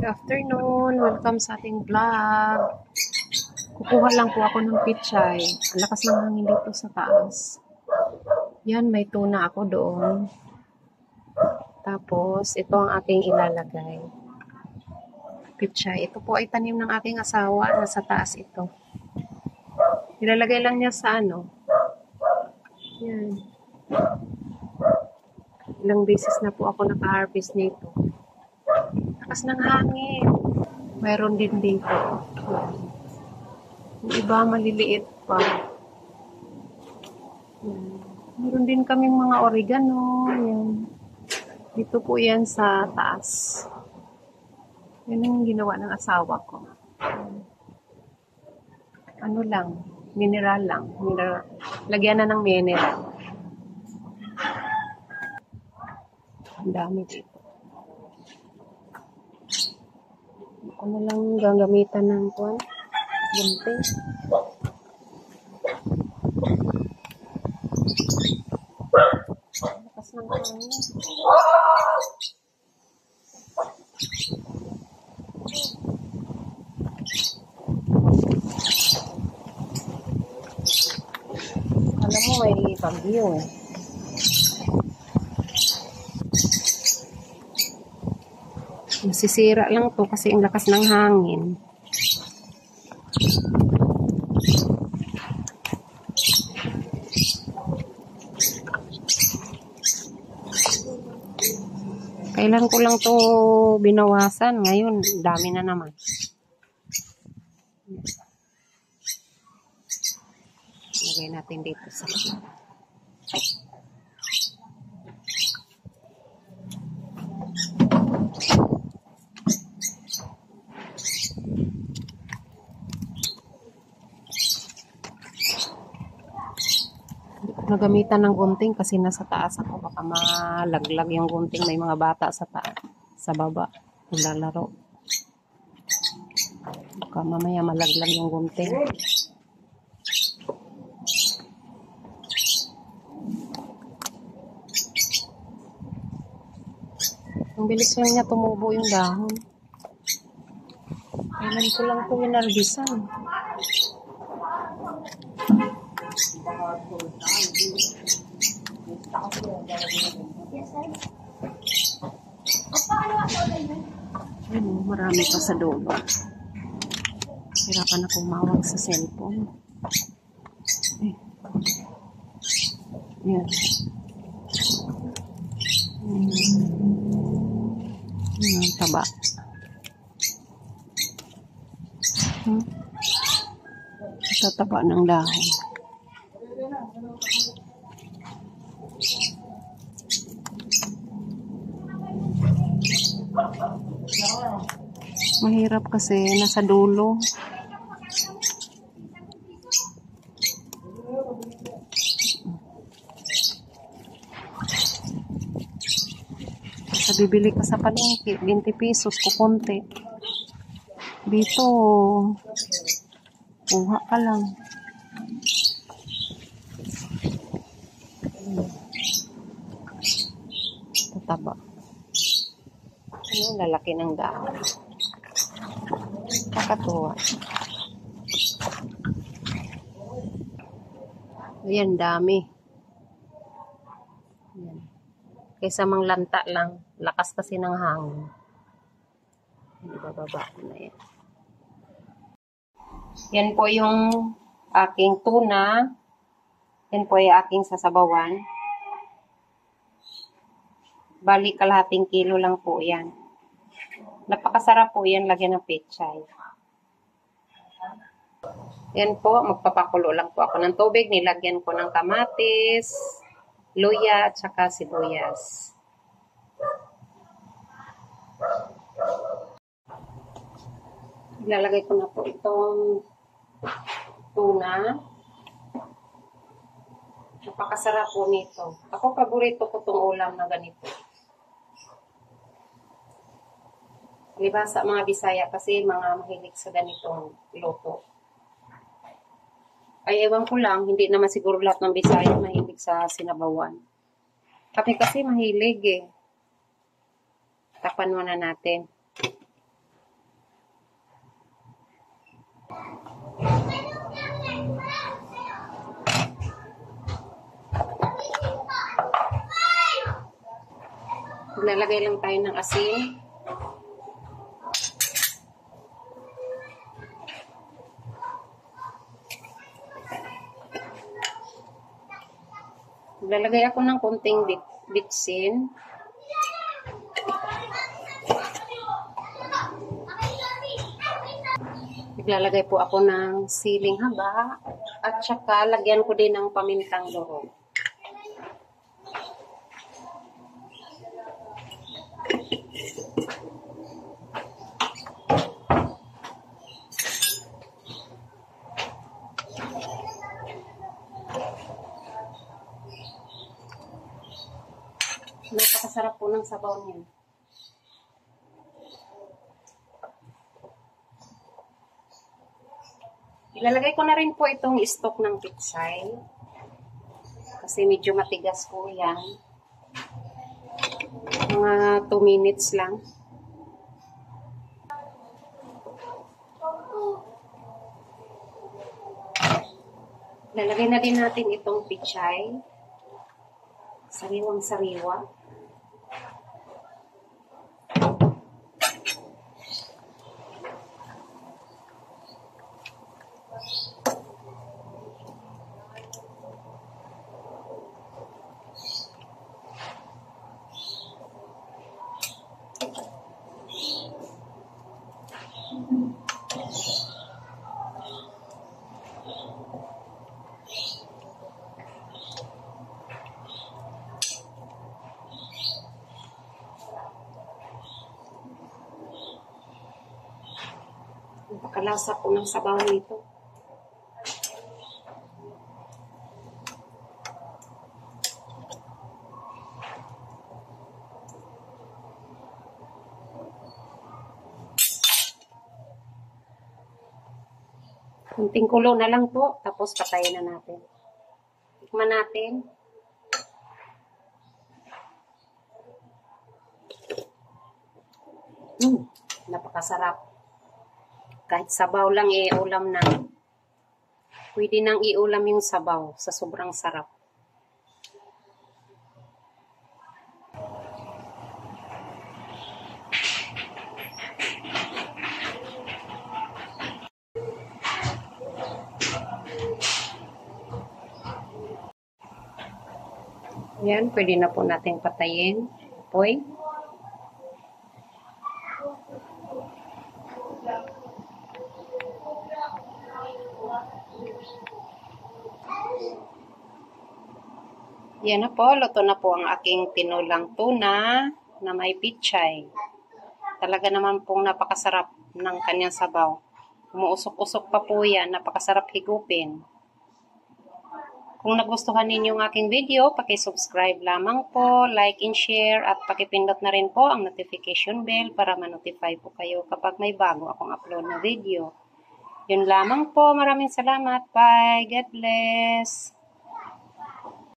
Afternoon, welcome sa ating vlog. Kukuha lang po ako ng pichay. Ang lakas ng hangin dito sa taas. Yan, may tuna ako doon. Tapos, ito ang aking ilalagay. Pichay. Ito po ay tanim ng aking asawa. Nasa taas ito. Ilalagay lang niya sa ano. Yan. Ilang beses na po ako naka-harvest nito. Lakas ng hangin. Mayroon din dito. Yung iba maliliit pa. Yan. Meron din kaming mga oregano. Yan. Dito po yan sa taas. Yan ang ginawa ng asawa ko. Ano lang. Mineral lang. Lagyan na ng mineral. Ang dami dito. Ano lang gagamitan ng kuwan? Gunting. Lakas ng hangin. Alam mo, may bagyo eh. Masisira lang to kasi ang lakas ng hangin. Kailan ko lang to binawasan. Ngayon, dami na naman. Lagay natin dito sa nagamitan ng gunting kasi nasa taas ako, baka malaglag yung gunting. May mga bata sa taas, sa baba naglalaro, baka mamaya malaglag yung gunting. Ang bilis lang niya tumubo yung dahon. Kailan ko lang ito winargisan. Ayun, marami pa sa dulo. Hirapan ako mawag sa cellphone. Yan. Ang taba. Ito taba ng dahon. Mahirap kasi nasa dulo. Sa bibili ka sa palengke, 20 pesos kukunti. Dito, kuha ka lang. Tataba. Ano, lalaki ng dahon. Kakatuwa. Ayan, dami. Ayan. Kaysa mang lanta lang. Lakas kasi ng hangin. Ibababa ko na yan. Yan po yung aking tuna. Yan po yung aking sasabawan. Bali, kalahating kilo lang po yan. Napakasarap po yan, lagyan ng pechay. Yan po, magpapakulo lang po ako ng tubig. Nilagyan ko ng kamatis, luya, at saka sibuyas. Ilalagay ko na po itong tuna. Napakasarap po nito. Ako, paborito ko itong ulam na ganito. Diba sa mga Bisaya kasi mga mahilig sa ganitong luto. Ay, ewan ko lang, hindi naman siguro lahat ng Bisaya mahilig sa sinabawan. Kami kasi mahilig eh. Tapan muna natin. Lalagay lang tayo ng asin. Lalagay ako ng konting bitsin. Naglalagay po ako ng siling haba at saka lagyan ko din ng pamintang durog. Napakasarap po ng sabaw niya. Ilalagay ko na rin po itong stock ng pitsay. Kasi medyo matigas po yan. Mga 2 minutes lang. Ilalagay na din natin itong pitsay. Sariwang-sariwa. Napakalasa po ng sabaw nito. Kunting kulo na lang po, tapos patayin na natin. Tikman natin. Napakasarap. Kahit sabaw lang ulam na. Pwede nang iulam yung sabaw sa sobrang sarap. Yan, pwede na po natin patayin. Apoy. Yan na po, luto na po ang aking tinulang tuna na may pichay. Talaga naman pong napakasarap ng kanyang sabaw. Umuusok-usok pa po yan, napakasarap higupin. Kung nagustuhan ninyo ang aking video, paki-subscribe lamang po, like and share, at pakipindot na rin po ang notification bell para ma-notify po kayo kapag may bago akong upload na video. Yun lamang po, maraming salamat. Bye, God bless.